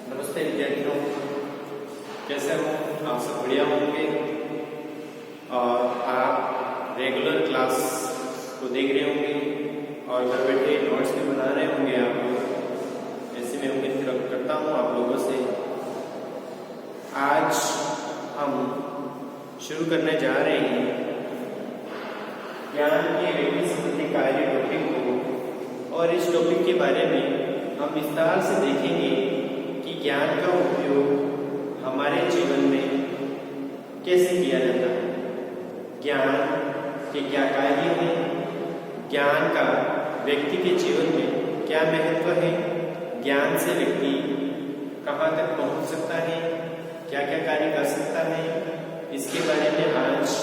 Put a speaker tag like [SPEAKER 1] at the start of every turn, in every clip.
[SPEAKER 1] नमस्ते विद्यार्थियों, कैसे हो आप? सब बढ़िया होंगे और आप रेगुलर क्लास को देख रहे होंगे और घर बैठे नोट्स भी बना रहे होंगे आप लोग। ऐसे मैं उम्मीद करता हूँ आप लोगों से। आज हम शुरू करने जा रहे हैं ज्ञान के व्यक्ति संबंधी कार्य टॉपिक को, और इस टॉपिक के बारे में हम विस्तार से देखेंगे कि ज्ञान का उपयोग हमारे जीवन में कैसे किया जाता है, ज्ञान के क्या कार्य हैं, ज्ञान का व्यक्ति के जीवन में क्या महत्व है, ज्ञान से व्यक्ति कहाँ तक पहुँच सकता है, क्या क्या कार्य कर सकता है, इसके बारे में आज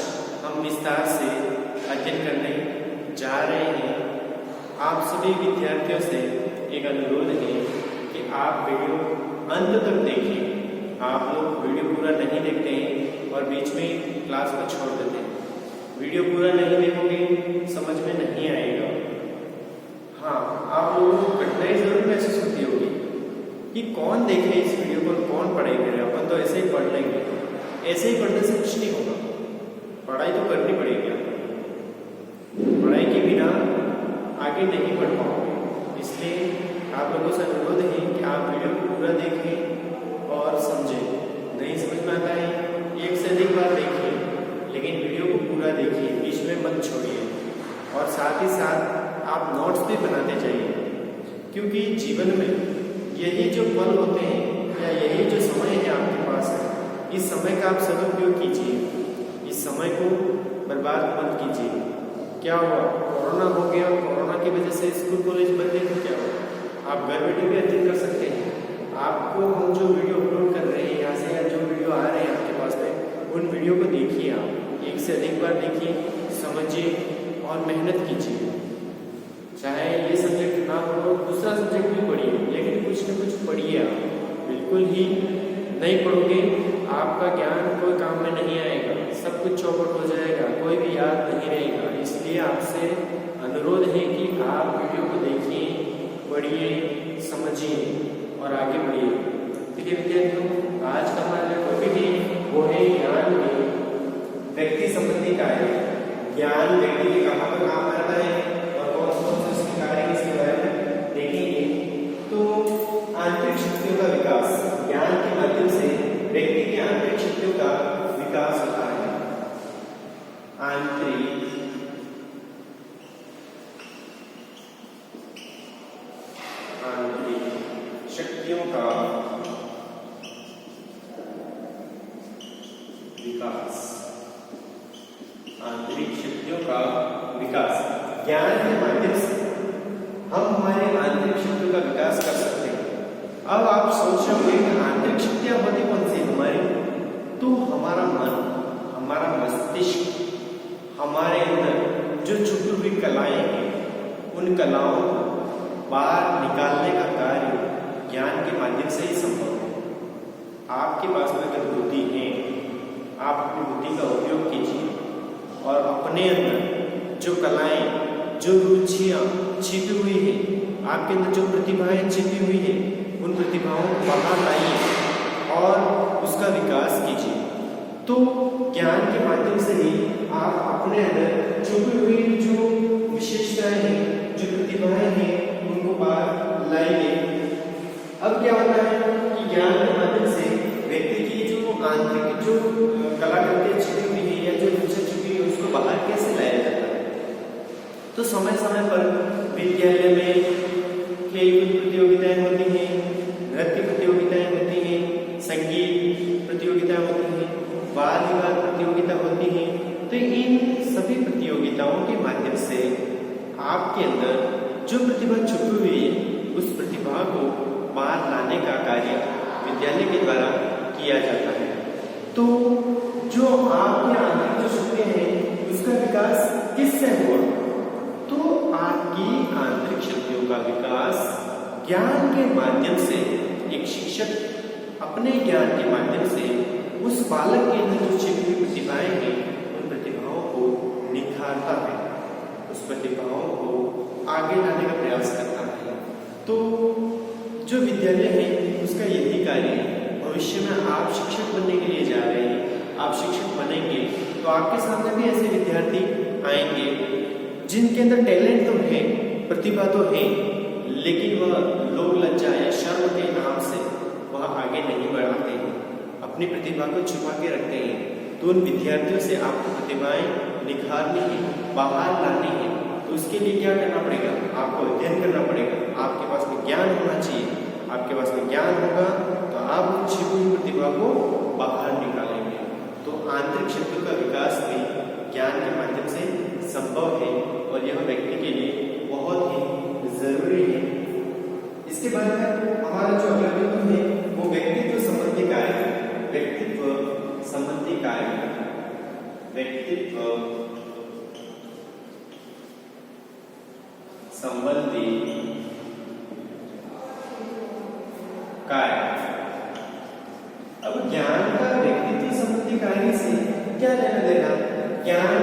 [SPEAKER 1] हम विस्तार से अध्ययन करने जा रहे हैं। आप सभी विद्यार्थियों से एक अनुरोध है कि आप वीडियो अंत तक देखिए। आप लोग वीडियो पूरा नहीं देखते हैं और बीच में क्लास को छोड़ देते हैं। वीडियो पूरा नहीं देखोगे समझ में नहीं आएगा। हाँ, आप लोगों को कठिनाई जरूर महसूस होती होगी कि कौन देखे इस वीडियो को, कौन पढ़ाई करे। अपन तो ऐसे ही पढ़ लेंगे, ऐसे ही पढ़ने से कुछ नहीं होगा। पढ़ाई तो करनी पड़ेगी। पढ़ाई के बिना आगे नहीं बढ़ पाओगे। इसलिए आप लोगों से अनुरोध है कि आप वीडियो को पूरा देखें और समझें। नहीं समझ में आता है एक से अधिक बार देखिए, लेकिन वीडियो को पूरा देखिए, बीच में मत छोड़िए। और साथ ही साथ आप नोट्स भी बनाते जाइए, क्योंकि जीवन में यही जो पल होते हैं या यही जो समय है आपके पास है, इस समय का आप सदुपयोग कीजिए। इस समय को बर्बाद मत कीजिए। क्या हुआ, कोरोना हो गया, कोरोना की वजह से स्कूल कॉलेज बंद है, तो क्या हुआ, आप घर बैठे भी अध्ययन कर सकते हैं। आपको हम जो वीडियो अपलोड कर रहे हैं यहाँ से, या जो वीडियो आ रहे हैं आपके पास में, उन वीडियो को देखिए। आप एक से अधिक बार देखिए, समझिए और मेहनत कीजिए। चाहे ये सब्जेक्ट ना पढ़ो, दूसरा सब्जेक्ट भी पढ़िए, लेकिन कुछ न कुछ पढ़िए। आप बिल्कुल ही नहीं पढ़ोगे, आपका ज्ञान कोई काम में नहीं आएगा, सब कुछ चौपट हो जाएगा, कोई भी याद नहीं रहेगा। इसलिए आपसे अनुरोध है कि आप वीडियो को देखिए, पढ़िए, समझिए और आगे बढ़िए। ठीक है विद्यार्थियों, आज का हमारा टॉपिक है वो है ज्ञान में व्यक्ति संबंधी कार्य। ज्ञान व्यक्ति के कहाँ पर काम करता है और कौन से उसके कार्य, इसके बारे में देखेंगे। तो आंतरिक शक्तियों का विकास, ज्ञान के माध्यम से व्यक्ति की आंतरिक शक्तियों का विकास होता है। आंतरिक शक्तियों का विकास, आंतरिक शक्तियों का विकास। ज्ञान के माध्यम से हम हमारे आंतरिक शक्तियों का विकास कर सकते हैं। अब आप सोच रहे होंगे कि आंतरिक शक्तियां होती कौन सी हमारी? तो हमारा मन, हमारा मस्तिष्क, हमारे अंदर जो छुपी हुई कलाएं हैं, उन कलाओं को बाहर निकालने का कार्य ज्ञान के माध्यम से ही संभव है। आपके पास में अगर बुद्धि है, आप अपनी बुद्धि का उपयोग कीजिए और अपने अंदर जो कलाएं, जो रुचियां छिपी हुई है, आपके अंदर जो प्रतिभाएं छिपी हुई है, उन प्रतिभाओं को बाहर लाइए और उसका विकास कीजिए। तो ज्ञान के माध्यम से ही आप अपने अंदर छुपी हुई जो विशेषताएं हैं, जो प्रतिभाएं हैं, उनको बाहर लाइए। अब क्या होता है कि ज्ञान के माध्यम से व्यक्ति की जो आंतरिक जो कलाकृतियां छिपी हुई है या जो रुचि छिपी है, उसको बाहर कैसे लाया जाता है? तो समय समय पर विद्यालय में खेलकूद प्रतियोगिताएं होती हैं, नृत्य प्रतियोगिताएं होती हैं, संगीत प्रतियोगिताएं होती हैं, वाद विवाद प्रतियोगिता होती है। तो इन सभी प्रतियोगिताओं के माध्यम से आपके अंदर जो प्रतिभा छुपी हुई है, उस प्रतिभा को बाहर लाने का कार्य विद्यालय के द्वारा किया जाता है। तो जो आपके आंतरिक जो शक्तियां हैं, उसका विकास किससे हुआ? तो आपकी आंतरिक शक्तियों का विकास ज्ञान के माध्यम से एक शिक्षक अपने ज्ञान के माध्यम से उस बालक के अंदर जो छिपी हुई प्रतिभाएं हैं, उन प्रतिभाओं को निखारता है, उस प्रतिभाओं को आगे लाने का प्रयास करता है। तो जो विद्यालय है का यही कार्य है। भविष्य में आप शिक्षक बनने के लिए जा रहे हैं, आप शिक्षक बनेंगे तो आपके सामने भी ऐसे विद्यार्थी आएंगे जिनके अंदर टैलेंट तो है, प्रतिभा तो है, लेकिन वह लोक लज्जा या शर्म के नाम से वह आगे नहीं बढ़ाते हैं, अपनी प्रतिभा को छुपा के रखते हैं। तो उन विद्यार्थियों से आपको प्रतिभाएं निखारनी है, बाहर लानी है। तो उसके लिए क्या करना पड़ेगा? आपको अध्ययन करना पड़ेगा, आपके पास में ज्ञान होना चाहिए। आपके पास में ज्ञान होगा तो आप छिपी हुई प्रतिभा को बाहर निकालेंगे। तो आंतरिक शक्तियों का विकास भी ज्ञान के माध्यम से संभव है और यह व्यक्ति के लिए बहुत ही जरूरी है। इसके बाद हमारा जो अगला बिंदु है वो व्यक्तित्व संबंधी कार्य। व्यक्तित्व संबंधी कार्य, व्यक्तित्व संबंधी कार्य। अब ज्ञान का व्यक्तित्व संबंधी कार्य से क्या लेना देना? ज्ञान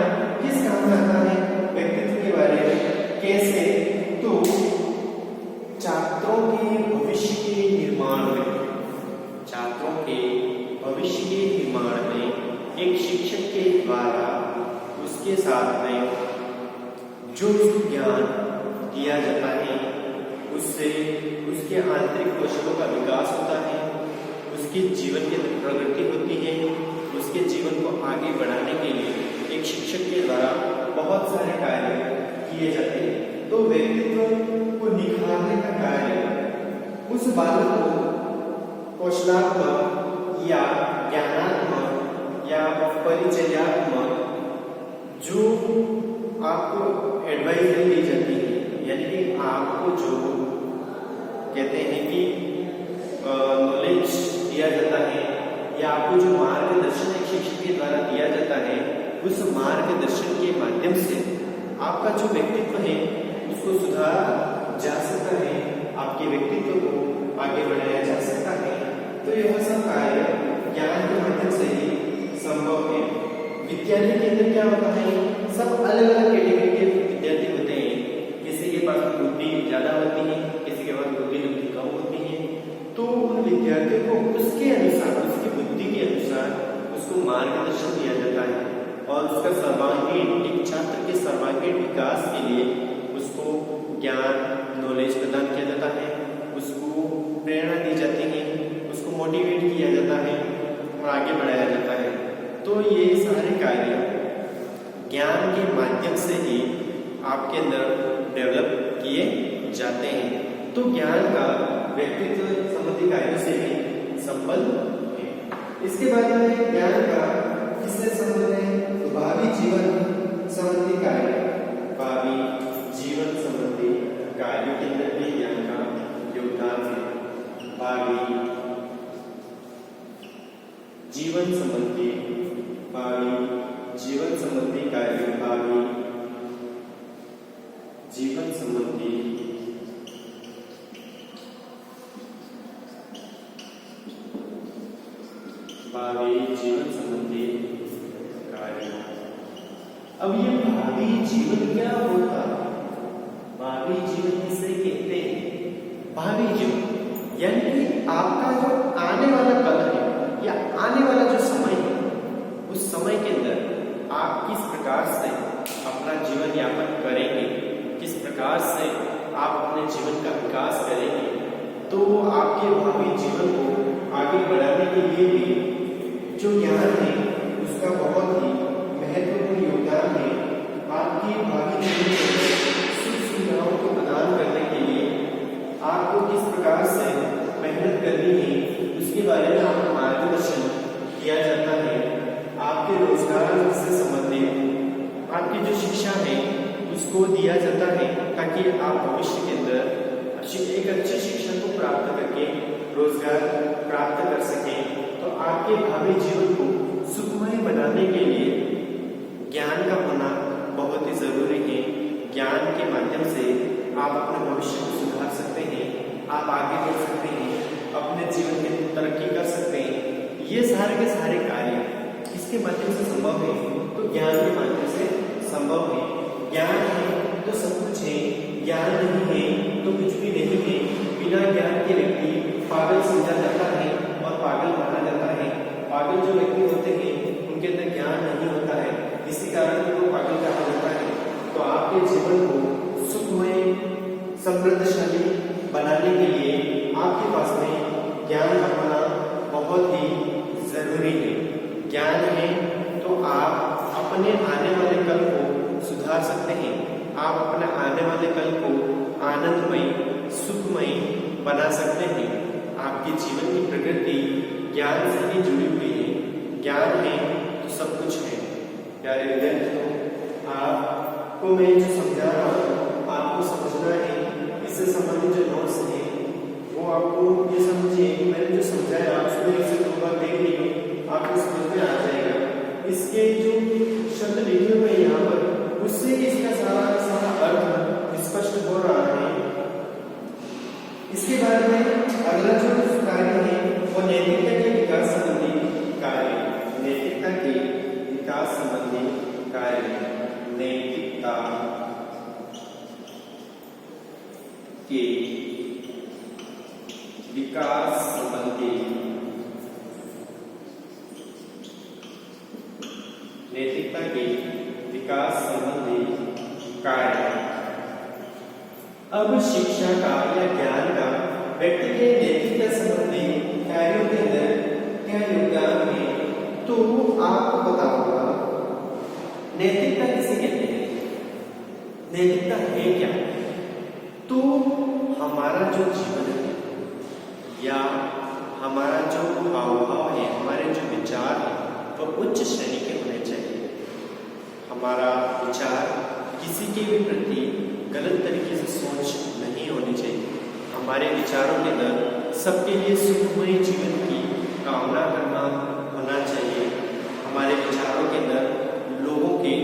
[SPEAKER 1] किस काम में आता है? व्यक्तित्व के बारे में कैसे? तो छात्रों के भविष्य के निर्माण में, छात्रों के भविष्य के निर्माण में एक शिक्षक के द्वारा उसके साथ में जो ज्ञान दिया जाता है उससे उसके आंतरिक कौशलों का विकास होता है, उसके जीवन की प्रगति होती है। उसके जीवन को आगे बढ़ाने के लिए एक शिक्षक के द्वारा बहुत सारे कार्य किए जाते हैं। तो व्यक्तित्व को निखारने का कार्य उस बालक को कौशलात्मक या ज्ञानात्मक या परिचयात्मक जो आपको एडवाइस दी जाती है, यानी कि आपको जो कहते हैं कि नॉलेज दिया जाता है या आपको जो मार्गदर्शन एक शिक्षक के द्वारा दिया जाता है, उस मार्गदर्शन के माध्यम से आपका जो व्यक्तित्व है उसको सुधारा जा सकता है, आपके व्यक्तित्व को आगे बढ़ाया जा सकता है। तो यह सब कार्य ज्ञान के माध्यम से ही संभव है। विद्यालय के अंदर क्या होता है? सब अलग अलग कैटेगरी के विद्यार्थी होते हैं। किसी के पास बुद्धि ज्यादा होती है, किसी के पास बुद्धि कम होती है। तो उन विद्यार्थियों को उसके अनुसार, उसकी बुद्धि के अनुसार उसको मार्गदर्शन दिया जाता है और उसका सर्वांगीण, एक छात्र के सर्वांगीण विकास के लिए उसको ज्ञान, नॉलेज प्रदान किया जाता है, उसको प्रेरणा दी जाती है, उसको मोटिवेट किया जाता है और आगे बढ़ाया जाता है। तो ये सारे कार्य ज्ञान के माध्यम से ही आपके अंदर डेवलप किए जाते हैं। तो ज्ञान का व्यक्तित्व संबंधी कार्यों से भी संबंध है। इसके बाद में ज्ञान का किससे संबंध है? तो भावी जीवन संबंधी कार्य, भावी जीवन संबंधी कार्यों के अंदर भी ज्ञान का योगदान है। भावी जीवन संबंधी, भावी जीवन संबंधी कार्य, भावी जीवन संबंधी भावी जीवन संबंधी कार्य। अब ये भावी जीवन क्या होता? भावी जीवन किसे कहते हैं? भावी जीवन यानी कि आपका जो आने वाला कल है या आने वाला जो समय है, उस समय के अंदर आप किस प्रकार से अपना जीवन यापन करेंगे, किस प्रकार से आप अपने जीवन का विकास करेंगे। तो आपके भावी जीवन को आगे बढ़ाने के लिए भी जो ज्ञान है उसका बहुत ही महत्वपूर्ण योगदान है। आपकी भावी जीवन में सुख सुविधाओं को प्रदान करने के लिए आपको किस प्रकार से मेहनत करनी है उसके बारे में आपको मार्गदर्शन किया जाता है। आपके रोजगार से संबंधित आपकी जो शिक्षा है उसको दिया जाता है ताकि आप भविष्य के अंदर एक अच्छी शिक्षा को प्राप्त करके रोजगार प्राप्त कर सकें। तो आपके भावी जीवन को सुखमय बनाने के लिए ज्ञान का होना बहुत ही जरूरी है। ज्ञान के माध्यम से आप अपने भविष्य को सुधार सकते हैं, आप आगे बढ़ सकते हैं, अपने जीवन में तरक्की कर सकते हैं। ये सारे के सारे कार्य किसके माध्यम से संभव है? तो ज्ञान के माध्यम से संभव है। ज्ञान है तो सब कुछ है, ज्ञान नहीं है तो कुछ भी नहीं है। बिना ज्ञान के व्यक्ति पागल समझा जाता है और पागल माना जाता है। पागल जो व्यक्ति होते हैं उनके अंदर ज्ञान नहीं होता है, इसी कारण उनको पागल कहा जाता है। तो आपके जीवन को सुखमय समृद्धशाली बनाने के लिए आपके पास में ज्ञान का होना बहुत ही जरूरी है। ज्ञान है तो आप अपने आने वाले कल को सुधार सकते हैं, आप अपने आने वाले कल को आनंदमय सुखमय बना सकते हैं। आपके जीवन की प्रकृति ज्ञान से ही जुड़ी हुई है। ज्ञान है तो सब कुछ है। प्यारे विद्यार्थियों, आपको मैं जो समझा रहा हूँ आपको समझना है। इससे संबंधित जो नोट्स है वो आपको ये समझिए कि मैंने जो समझाया आप उसको एक से दो बार देख लीजिए, आपको समझ में आ जाएगा। इसके जो शब्द लिखे हुए यहाँ पर उससे इसका सारा अर्थ स्पष्ट हो रहा है। इसके बारे में अगला जो कार्य है वो नैतिकता के विकास संबंधी कार्य। नैतिकता के विकास संबंधी कार्य। नैतिकता के विकास संबंधी नैतिकता के विकास संबंधी कार्य। अब शिक्षा का या ज्ञान का व्यक्ति के नैतिकता संबंधी कार्यों के अंदर क्या योगदान है, तो आपको पता होगा नैतिकता किसे कहते हैं, नैतिकता है क्या। तो हमारा जो जीवन है या हमारा जो हाव भाव है, हमारे जो विचार है वह उच्च श्रेणी के होने चाहिए। हमारा विचार किसी के भी प्रति गलत तरीके से सोच नहीं होनी चाहिए। हमारे विचारों के अंदर सबके लिए सुखमय जीवन की कामना करना होना चाहिए। हमारे विचारों के अंदर लोगों के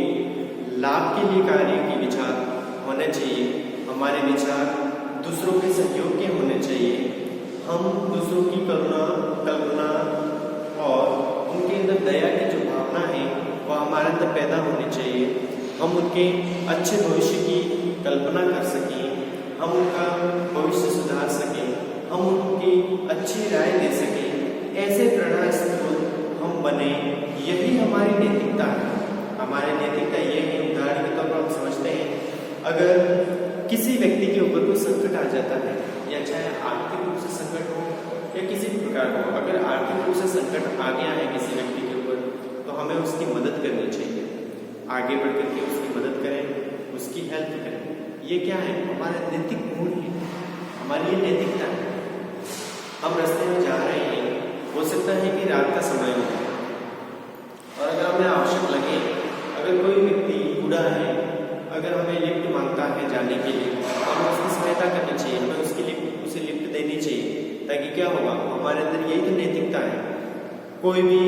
[SPEAKER 1] लाभ के लिए कार्य के विचार होने चाहिए। हमारे विचार दूसरों के सहयोग के होने चाहिए। हम दूसरों की कल्पना और उनके अंदर दया की जो भावना है वह हमारे अंदर पैदा होनी चाहिए। हम उनके अच्छे भविष्य की कल्पना कर सकें, हम उनका भविष्य सुधार सकें, हम उनकी अच्छी राय दे सकें। ऐसे प्रेरणा स्रोत हम बने, यही हमारी नैतिकता है। हमारी नैतिकता ये है, उदाहरण के तौर पर हम समझते हैं अगर किसी व्यक्ति के ऊपर कोई संकट आ जाता है, या चाहे आर्थिक रूप से संकट हो या किसी भी प्रकार हो, अगर आर्थिक रूप से संकट आ गया है किसी व्यक्ति के ऊपर तो हमें उसकी मदद करनी चाहिए। आगे बढ़ करके उसकी मदद करें, उसकी हेल्प करें। ये क्या है, हमारे नैतिक गुण है, हमारी ये नैतिकता है। हम रास्ते में जा रहे हैं, हो सकता है कि रात का समय हो और अगर हमें आवश्यक लगे, अगर कोई व्यक्ति बूढ़ा है, अगर हमें लिफ्ट मांगता है जाने के लिए, हमें उसकी सहायता करनी चाहिए, हमें उसे लिफ्ट देनी चाहिए। ताकि क्या होगा, हमारे अंदर यही तो नैतिकता है। कोई भी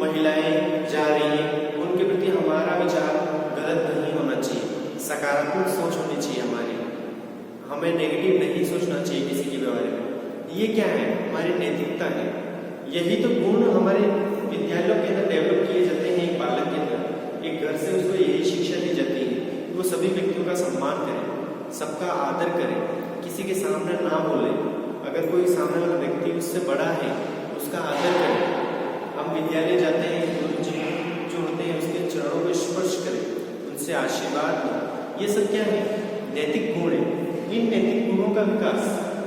[SPEAKER 1] महिलाएं जा रही हैं, उनके प्रति हमारा विचार गलत नहीं होना चाहिए, सकारात्मक सोच होनी चाहिए हमारी। हमें नेगेटिव नहीं सोचना चाहिए किसी के बारे में। ये क्या है, हमारी नैतिकता है। यही तो गुण हमारे विद्यालयों के अंदर डेवलप किए जाते हैं। एक बालक के अंदर एक घर से उसको यही शिक्षा दी जाती है कि वो सभी व्यक्तियों का सम्मान करे, सबका आदर करे, किसी के सामने ना बोले। अगर कोई सामने वाला व्यक्ति उससे बड़ा है उसका आदर करे। हम विद्यालय जाते हैं, गुरु जी जो होते हैं उसके चरणों को स्पर्श करें, उनसे आशीर्वाद लें। ये सब क्या है, नैतिक गुण है। इन नैतिक गुणों का विकास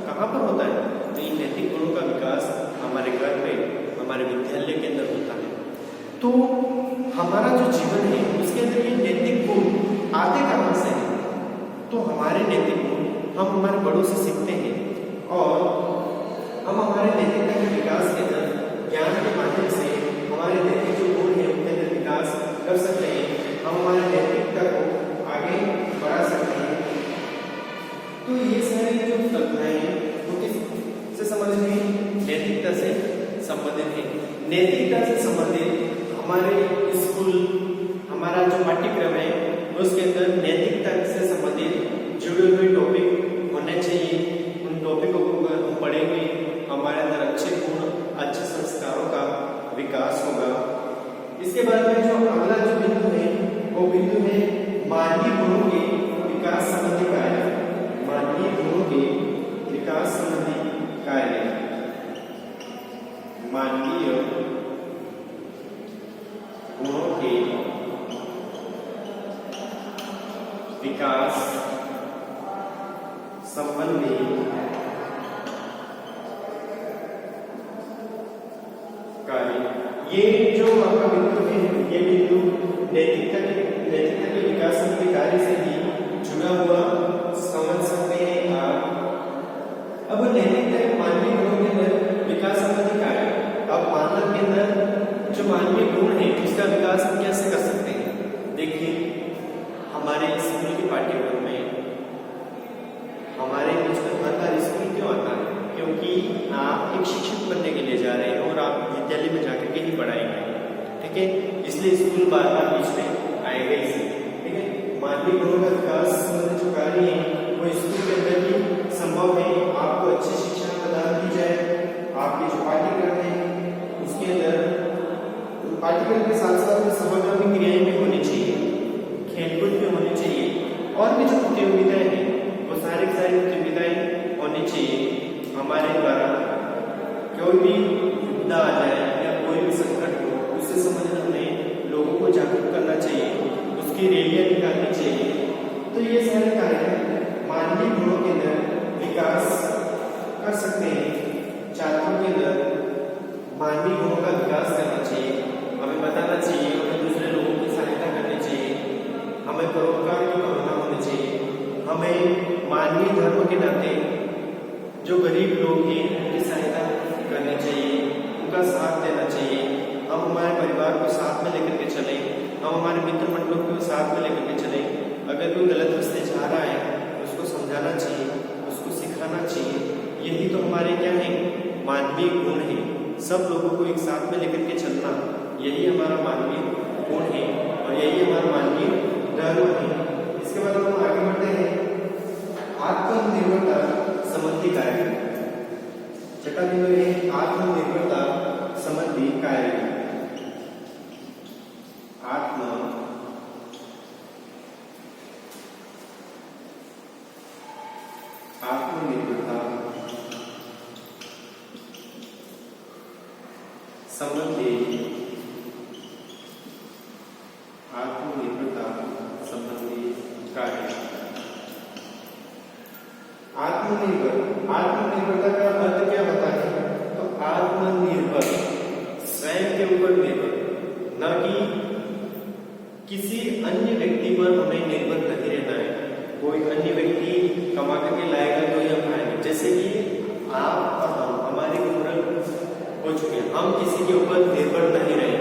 [SPEAKER 1] कहाँ पर होता है, तो इन नैतिक गुणों का विकास हमारे घर पे, हमारे विद्यालय के अंदर होता है। तो हमारा जो जीवन है उसके अंदर ये नैतिक गुण आते कहाँ से हैं, तो हमारे नैतिक गुण हम हमारे बड़ों से सीखते हैं और हम हमारे नैतिकता के विकास के अंदर ज्ञान के माध्यम से हमारे नैतिक जो गुण है उनके अंदर विकास कर सकते हैं। हम हमारे नैतिकता को आगे बढ़ा सकते हैं। तो ये सारी जो कल्पनाएं हैं वो किससे संबंधित है, नैतिकता से संबंधित है। नैतिकता से संबंधित हमारे स्कूल, हमारा जो पाठ्यक्रम है उसके अंदर नैतिकता से संबंधित जुड़े हुए टॉपिक होने चाहिए। उन टॉपिकों को अगर हम पढ़ेंगे, हमारे अंदर अच्छे गुण, अच्छे संस्कारों का विकास होगा। इसके बाद में जो अगला जो बिंदु है वो बिंदु है मानवीय गुणों के विकास संबंधी कार्य। मानवीय गुणों के विकास संबंधी कार्य। संबंधी कार्य। ये जो आपका बिंदु है, ये बिंदु नैतिकता के विकास संबंधी कार्य से ही जुड़ा हुआ समझ सकते हैं आप। अब नैतिकता के मानवीय गुणों के अंदर विकास संबंधी कार्य, अब मानव के अंदर जो मानवीय गुण है उसका विकास हम कैसे कर सकते हैं? देखिए, हमारे स्कूल के पाठ्यक्रम में हमारे बीच में हर बार स्कूल क्यों आता है? क्योंकि आप एक शिक्षक बनने के लिए जा रहे हैं और आप विद्यालय में जाकर के ही पढ़ाएंगे, ठीक है? इसलिए स्कूल बार बार बीच में आएगा इसे, ठीक है? मानवीय गुणों का विकास संबंधी जो कार्य है वो स्कूल के अंदर ही संभव है। आपको अच्छी शिक्षा प्रदान की जाए, आपके जो पाठ्यक्रम है उसके अंदर पाठ्यक्रम के साथ साथ समग्र क्रियाएं भी होनी चाहिए, खेलकूद भी होनी चाहिए, और भी जो प्रतियोगिताएं हैं वो सारी प्रतियोगिताएं होनी चाहिए। हमारे द्वारा कोई भी मुद्दा आ जाए या कोई भी संकट हो, उससे संबंधित हमें लोगों को जागरूक करना चाहिए, उसकी रैलियां निकालनी चाहिए। तो ये सारे कार्य मानवीय गुणों के अंदर विकास कर सकते हैं। छात्रों के अंदर मानवीय गुणों का विकास करना चाहिए, हमें बताना चाहिए, हमें दूसरे लोगों की सहायता करनी चाहिए, हमें परोपकार की भावना होनी चाहिए, हमें मानवीय धर्म के नाते जो गरीब लोग हैं उनकी सहायता करनी चाहिए, उनका साथ देना चाहिए। हम हमारे परिवार को साथ में लेकर के चले, हम हमारे मित्र मंडलों को साथ में लेकर के चले। अगर कोई गलत रास्ते जा रहा है तो उसको समझाना चाहिए, उसको सिखाना चाहिए। यही तो हमारे क्या है? मानवीय गुण है। सब लोगों को एक साथ में लेकर के चलना, यही हमारा मानवीय गुण है और यही हमारा मानवीय धर्म है। इसके बाद हम आगे बढ़ते हैं। आत्मनिर्भरता संबंधी कार्य। छठा बिंदु है आत्मनिर्भरता संबंधी कार्य। आत्मनिर्भरता संबंधी कार्य। आत्मनिर्भरता का अर्थ क्या होता है? तो आत्मनिर्भर, स्वयं के ऊपर निर्भर, न कि किसी अन्य व्यक्ति पर हमें निर्भर नहीं रहना है। कोई अन्य व्यक्ति कमा करके लाएगा तो ही हम खाएंगे। जैसे कि आप और हम, हमारी उम्र हो चुकी है, हम किसी के ऊपर निर्भर नहीं रहे,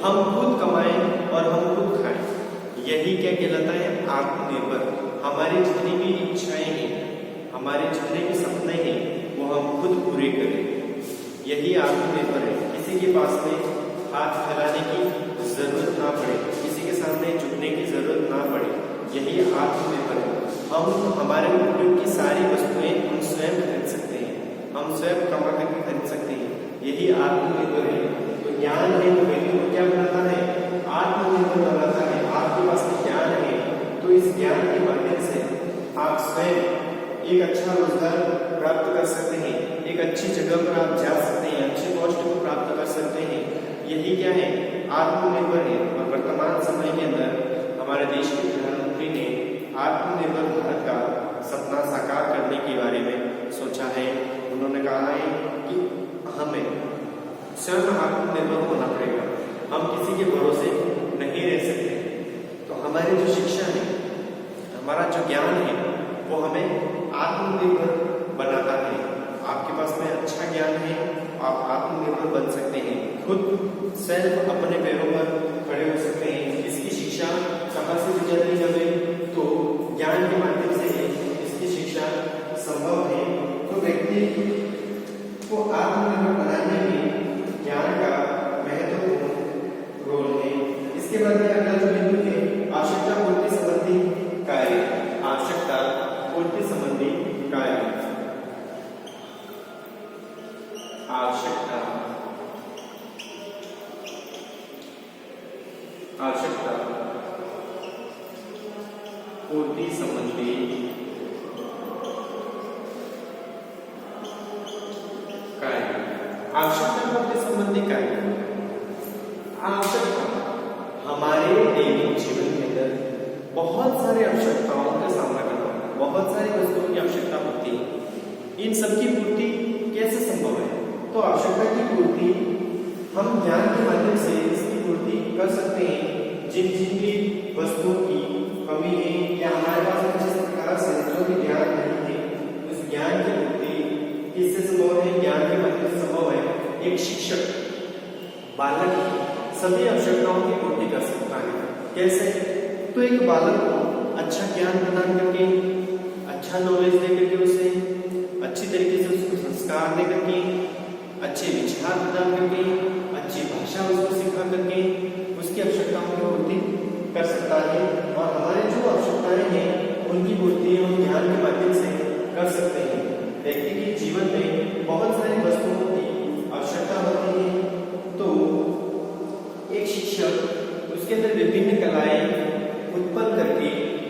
[SPEAKER 1] हम खुद कमाएं और हम खुद खाएं। यही क्या कहलाता है? आत्मनिर्भर। हमारी जितनी भी इच्छाएं हैं, हमारे जितने भी सपने हैं, वो हम खुद पूरे करें। यही आत्मनिर्भर है। किसी के पास में हाथ फैलाने की जरूरत ना पड़े, किसी के सामने झुकने की जरूरत ना पड़े, यही आत्मनिर्भर है। हम हमारे उपयोग की सारी वस्तुएं हम स्वयं खरीद सकते हैं, हम स्वयं कमा करके खरीद सकते हैं, यही आत्मनिर्भर है। तो ज्ञान है तो व्यक्ति को क्या बनाता है? आत्मनिर्भर बनाता है। आपके पास में ज्ञान है तो इस ज्ञान के माध्यम से आप स्वयं एक अच्छा रोजगार प्राप्त कर सकते हैं, एक अच्छी जगह पर आप जा सकते हैं, अच्छे पोस्ट को प्राप्त कर सकते हैं। यही क्या है? आत्मनिर्भर है। और वर्तमान समय के अंदर हमारे देश के प्रधानमंत्री ने आत्मनिर्भर भारत का सपना साकार करने के बारे में सोचा है। उन्होंने कहा है कि हमें स्वयं आत्मनिर्भर होना पड़ेगा, हम किसी के भरोसे नहीं रह सकते। तो हमारी जो शिक्षा है, हमारा जो ज्ञान है, वो हमें आत्मनिर्भर बनाता है। आपके पास में अच्छा ज्ञान है, आप आत्मनिर्भर बन सकते हैं, खुद सेल्फ अपने पैरों पर खड़े हो सकते हैं। इसकी शिक्षा कहाँ से दी जाती है हमें? तो ज्ञान के माध्यम से इसकी शिक्षा संभव है। तो व्यक्ति को आत्मनिर्भर बनाने में ज्ञान का महत्वपूर्ण रोल है। इसके बाद में अगला जो बिंदु है आवश्यकता पूर्ति संबंधी कार्य। आवश्यकता पूर्ति संबंधी कार्य। आवश्यकता पूर्ति संबंधी कार्य। आवश्यकता पूर्ति संबंधी कार्य। आवश्यकता हमारे दैनिक जीवन के अंदर बहुत सारी आवश्यकताओं का सामना करना, बहुत सारी वस्तुओं की आवश्यकता होती है। इन सब की पूर्ति कैसे संभव है? तो आवश्यकता की पूर्ति हम ज्ञान के माध्यम से इसकी पूर्ति कर सकते हैं। जिन जिन भी वस्तुओं की कमी है या हमारे पास जिस प्रकार से जो भी ज्ञान नहीं है, उस ज्ञान की पूर्ति किससे संभव है? ज्ञान के माध्यम से संभव है। एक शिक्षक बालक की सभी आवश्यकताओं की पूर्ति कर सकता है। कैसे? तो एक बालक को अच्छा ज्ञान प्रदान करके, अच्छा नॉलेज दे करके, उसे अच्छी तरीके से उसको संस्कार दे करके, अच्छे विचार प्रदान करके, अच्छी भाषा उसको सिखा करके उसकी आवश्यकताओं की पूर्ति कर सकता है। और हमारे जो आवश्यकताएं हैं उनकी पूर्ति हम ज्ञान के माध्यम से कर सकते हैं। व्यक्ति के जीवन में बहुत सारी वस्तुओं की आवश्यकता होती है, तो एक शिक्षक उसके अंदर विभिन्न कलाएं उत्पन्न करके,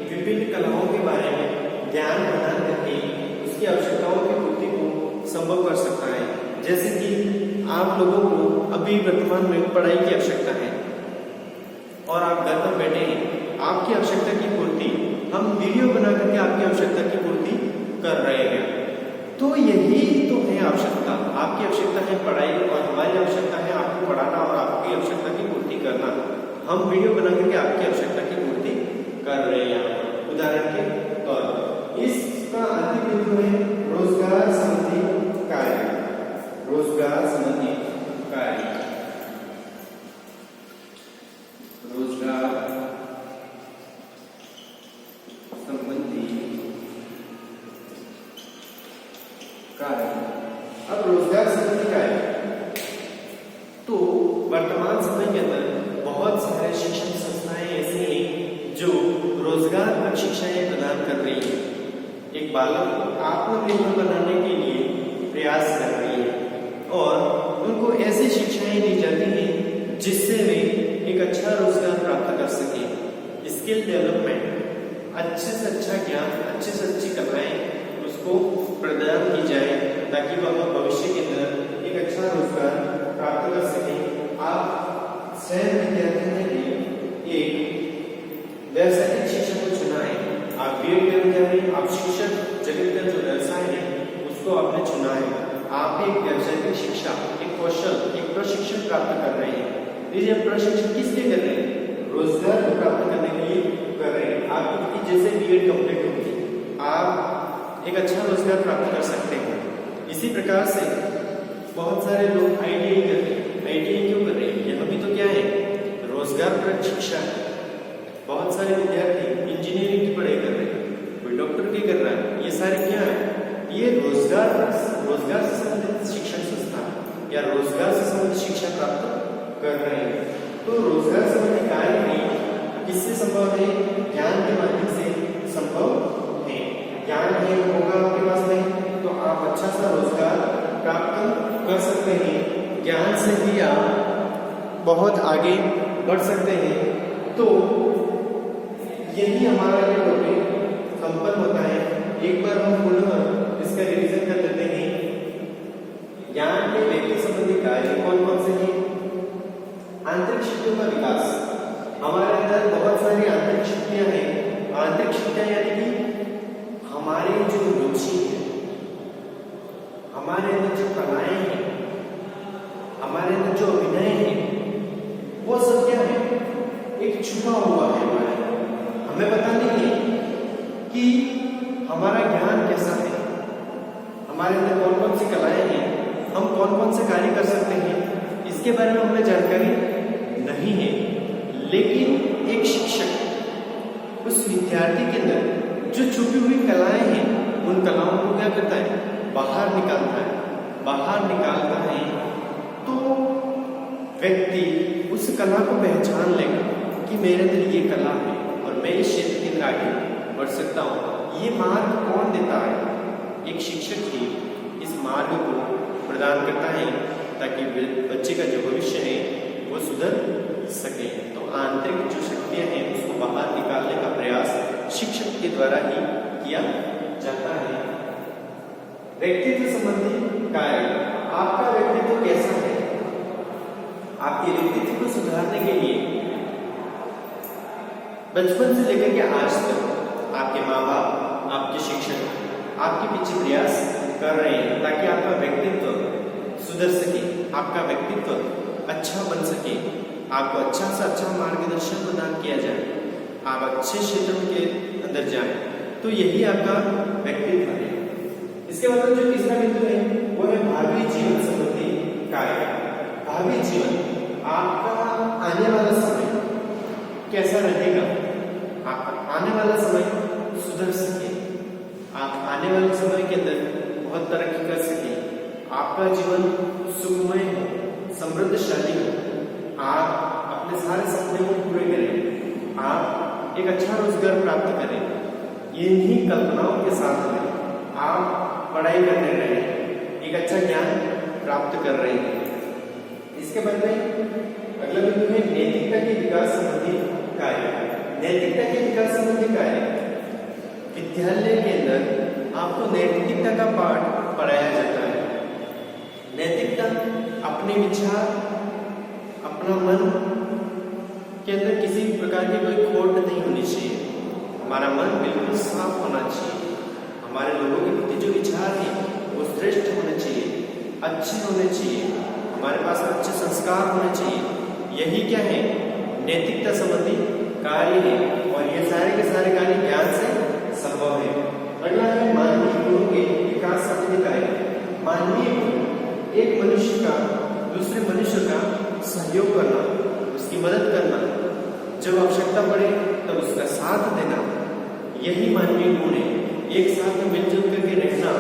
[SPEAKER 1] विभिन्न कलाओं के बारे में ज्ञान प्रदान करके उसकी आवश्यकताओं की पूर्ति को संभव कर सकता है। जैसे कि आप लोगों को अभी वर्तमान में पढ़ाई की आवश्यकता है और आप घर पर बैठे हैं, आपकी आवश्यकता की पूर्ति हम वीडियो बना करके आपकी आवश्यकता की पूर्ति कर रहे हैं। तो यही तो है आवश्यकता। आपकी आवश्यकता है पढ़ाई और हमारी आवश्यकता है आपको पढ़ाना और आपकी आवश्यकता की पूर्ति करना। हम वीडियो बना करके आपकी आवश्यकता की पूर्ति कर रहे हैं। उदाहरण के तौर पर इसका अंतिम बिंदु है रोजगार संबंधी कार्य। रोजगार संबंधी कार्य, रोजगार संबंधी कार्य। अब रोजगार संबंधी कार्य, तो वर्तमान समय के अंदर बहुत सारे शिक्षण संस्थाएं ऐसी हैं जो रोजगार शिक्षाएं प्रदान कर रही है। एक बालक को आत्मनिर्भर बनाने के लिए प्रयास कर रही है और उनको ऐसी शिक्षाएं दी जाती हैं जिससे वे एक अच्छा रोजगार प्राप्त कर सके। स्किल डेवलपमेंट, अच्छे से अच्छा ज्ञान, अच्छे से अच्छी कलाएं उसको प्रदान की जाए ताकि वह भविष्य के अंदर एक अच्छा रोजगार प्राप्त कर सके। आप स्वयं विद्यार्थियों के लिए एक व्यावसायिक शिक्षा को चुना है। आप बीएड करने जा रहे हैं, आप शिक्षक जगत का जो व्यवसाय है उसको आपने चुना है। आप एक व्यावसायिक शिक्षा, एक कौशल, एक प्रशिक्षण प्राप्त कर रहे हैं। ये प्रशिक्षण किस लिए कर रहे हैं? रोजगार को प्राप्त करने के लिए कर रहे हैं। आपकी जैसे बीएड कंप्लीट होगी, आप एक अच्छा रोजगार प्राप्त कर सकते हैं। इसी प्रकार से बहुत सारे लोग आईटीआई कर रहे हैं। आईटीआई क्यों कर रहे हैं? यह भी तो क्या है? रोजगार शिक्षा है। बहुत सारे विद्यार्थी इंजीनियरिंग की पढ़ाई कर रहे हैं, कोई डॉक्टर की कर रहा है। ये सारे क्या है? ये रोजगार से संबंधित शिक्षण संस्था या रोजगार से संबंधित शिक्षा प्राप्त कर रहे हैं। तो रोजगार संबंधी कार्य भी किससे संभव है? ज्ञान के माध्यम से संभव है। ज्ञान है होगा आपके पास में तो आप अच्छा सा रोजगार प्राप्त कर सकते हैं। ज्ञान से भी आप बहुत आगे बढ़ सकते हैं। तो यही हमारा ये टॉपिक संपन्न होता है। एक बार हम पुनः इसका रिवीजन कर लेते हैं। ज्ञान के व्यक्ति संबंधी कार्य कौन कौन से हैं? आंतरिक शक्तियों का विकास। हमारे अंदर बहुत सारी आंतरिक शक्तियां हैं। आंतरिक शक्तियां यानी कि हमारी जो रुचि है, हमारे अंदर जो कलाएं हैं, हमारे अंदर जो अभिनय है, वो सब क्या है? एक छुपा हुआ है हमारे। हमें पता नहीं है कि हमारा ज्ञान कैसा है, हमारे अंदर कौन कौन सी कलाएं हैं, हम कौन कौन से कार्य कर सकते हैं, इसके बारे में हमें जानकारी नहीं है। लेकिन एक शिक्षक उस विद्यार्थी के अंदर जो छुपी हुई कलाएं हैं, उन कलाओं को क्या करता है? बाहर निकालता है। बाहर निकालता है तो व्यक्ति उस कला को पहचान लेगा कि मेरे अंदर ये कला है और मैं इस क्षेत्र के अंदर आगे बढ़ सकता हूँ। ये मार्ग कौन देता है? एक शिक्षक ही इस मार्ग को प्रदान करता है ताकि बच्चे का जो भविष्य है वो सुधर सके। तो आंतरिक जो शक्तियां हैं उसको बाहर निकालने का प्रयास शिक्षक के द्वारा ही किया जाता है। व्यक्तित्व संबंधी कार्य। आपका व्यक्तित्व कैसा है? आपके व्यक्तित्व को सुधारने के लिए बचपन से लेकर के आज तक आपके माँ बाप, आपके शिक्षक आपके पीछे प्रयास कर रहे सुधर सके, आपका व्यक्तित्व अच्छा बन सके, आपको अच्छा से अच्छा मार्गदर्शन प्रदान किया जाए, आप अच्छे क्षेत्रों के अंदर जाएं, तो यही आपका व्यक्तित्व है। इसके बाद जो तीसरा बिंदु है वो है भावी जीवन संबंधी कार्य। भावी जीवन, आपका आने वाला समय कैसा रहेगा, आप आने वाला समय सुधर सके, आप आने वाले समय के अंदर बहुत तरक्की कर सके, आपका जीवन सुखमय हो, समृद्धशाली हो, आप अपने सारे सपने को पूरे करें, आप एक अच्छा रोजगार प्राप्त करें, इन्हीं कल्पनाओं के साथ में आप पढ़ाई करने रहे हैं, एक अच्छा ज्ञान प्राप्त कर रहे हैं। इसके बाद में अगला बिंदु है नैतिकता के विकास संबंधी कार्य। नैतिकता के विकास संबंधी कार्य, विद्यालय के अंदर आपको नैतिकता का पाठ पढ़ाया जाता है। नैतिकता, अपने विचार, अपना मन के अंदर किसी प्रकार की कोई खोट नहीं होनी चाहिए, हमारा मन बिल्कुल साफ होना चाहिए, हमारे लोगों के प्रति जो विचार है वो श्रेष्ठ होने चाहिए, अच्छे होने चाहिए, हमारे पास अच्छे संस्कार होने चाहिए। यही क्या है, नैतिकता संबंधी कार्य है, और ये सारे के सारे कार्य ज्ञान से संभव है। अगला है मानवीय गुणों के विकास संबंधी कार्य। मानवीय गुण, एक मनुष्य का दूसरे मनुष्य का सहयोग करना, उसकी मदद करना, जब आवश्यकता पड़े तब उसका साथ देना, यही मानवीय गुण है। एक साथ में मिलजुल करके रहना,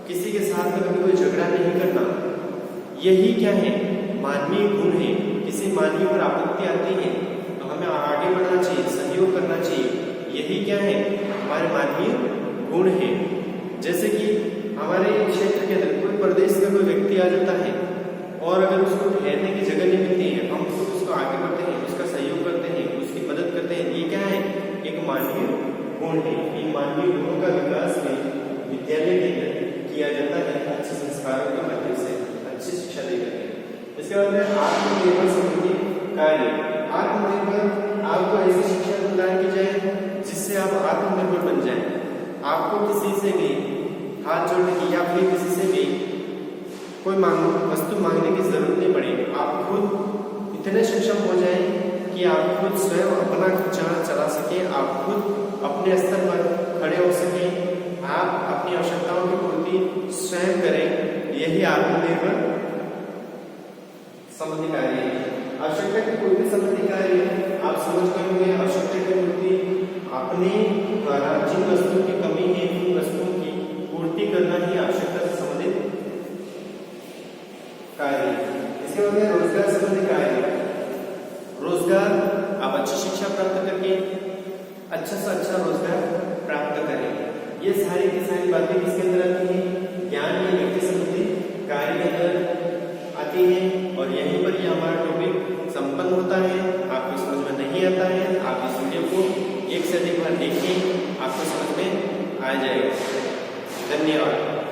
[SPEAKER 1] किसी के साथ में कभी कोई झगड़ा नहीं करना, यही क्या है, मानवीय गुण है। किसी मानवीय पर आपत्ति आती है तो हमें आगे बढ़ना चाहिए, सहयोग करना चाहिए, यही क्या है, हमारे मानवीय गुण है। जैसे कि हमारे क्षेत्र के अंदर कोई प्रदेश का कोई व्यक्ति आ जाता है और अगर उसको ठहरने की जगह नहीं मिलती है, हम उसको आगे बढ़ते हैं, उसका सहयोग करते हैं, उसकी मदद करते हैं, ये क्या है, एक मानवीय गुण है। इन मानवीय गुणों का विकास में विद्यालय के अंदर किया जाता है, अच्छे संस्कारों के माध्यम से, अच्छी शिक्षा देकर। इसके बाद में आत्मनिर्भर संबंधी कार्य। आत्मनिर्भर, आपको ऐसी शिक्षा प्रदान की जाए जिससे आप आत्मनिर्भर बन जाए, आपको किसी से भी हाथ जोड़ने की या फिर किसी से भी कोई वस्तु मांगने की जरूरत नहीं पड़े। आप खुद इतने सक्षम हो जाए कि आप खुद स्वयं अपना खर्चा चला सके, आप खुद अपने स्तर पर खड़े हो सके, आप अपनी आवश्यकताओं की पूर्ति स्वयं करें, यही आत्मनिर्भर संबंधी कार्य है। आवश्यकता की पूर्ति संबंधी कार्य, आप समझ गए होंगे, आवश्यकता की पूर्ति अपने द्वारा जिन वस्तुओं की कमी है उन वस्तुओं की पूर्ति करना ही आवश्यकता से संबंधित कार्य। इसके बाद में रोजगार संबंधी कार्य। रोजगार, आप अच्छी शिक्षा प्राप्त करके अच्छा से अच्छा रोजगार प्राप्त करें। ये सारी की सारी बातें किसके अंदर आती है, ज्ञान या व्यक्ति संबंधी कार्य के अंदर आती है। और यहीं पर ये हमारा टॉपिक संपन्न होता है। आपको समझ में नहीं आता है, आप इस वीडियो को एक से अधिक बार देखिए, आपको समझ में आ जाएगा। धन्यवाद।